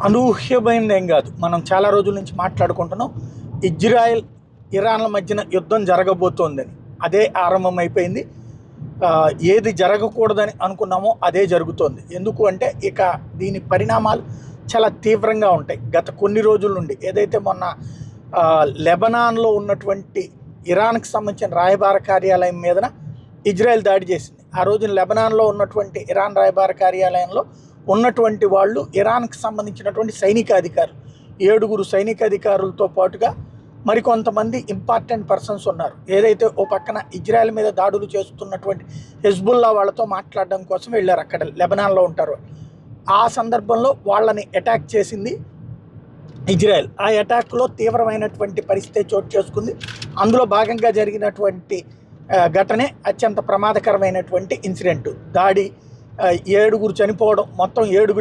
అనూహ్యమైనది ఏం కాదు. మనం చాలా రోజుల నుంచి మాట్లాడుకుంటున్నాం. ఇజ్రాయెల్ ఇరాన్ల మధ్యన యుద్ధం జరగబోతోందని. అదే ఆరంభమైపోయింది. ఏది జరగకూడదని అనుకున్నామో అదే జరుగుతోంది. ఎందుకు అంటే ఇక దీని పరిణామాలు చాలా తీవ్రంగా ఉంటాయి. గత కొన్ని రోజుల నుండి ఏదైతే మొన్న లెబనాన్లో ఉన్నటువంటి ఇరాన్కి సంబంధించిన రాయబార కార్యాలయం మీదన ఇజ్రాయెల్ దాడి చేసింది. ఆ రోజున లెబనాన్లో ఉన్నటువంటి ఇరాన్ రాయబార కార్యాలయంలో ఉన్నటువంటి వాళ్ళు ఇరాన్కి సంబంధించినటువంటి సైనికాధికారులు 7 సైనికాధికారులతో పాటుగా మరికొంతమంది ఇంపార్టెంట్ పర్సన్స్ ఉన్నారు. ఏదైతే ఓ పక్కన ఇజ్రాయెల్ మీద దాడులు చేస్తున్నటువంటి హెజ్బుల్లా వాళ్ళతో మాట్లాడడం కోసం వెళ్ళారు. అక్కడ లెబనాన్లో ఉంటారు. ఆ సందర్భంలో వాళ్ళని అటాక్ చేసింది ఇజ్రాయెల్. ఆ అటాక్లో తీవ్రమైనటువంటి పరిస్థితి చోటు చేసుకుంది. అందులో భాగంగా జరిగినటువంటి ఘటనే అత్యంత ప్రమాదకరమైనటువంటి ఇన్సిడెంట్. దాడి, 7 చనిపోవడం, మొత్తం 7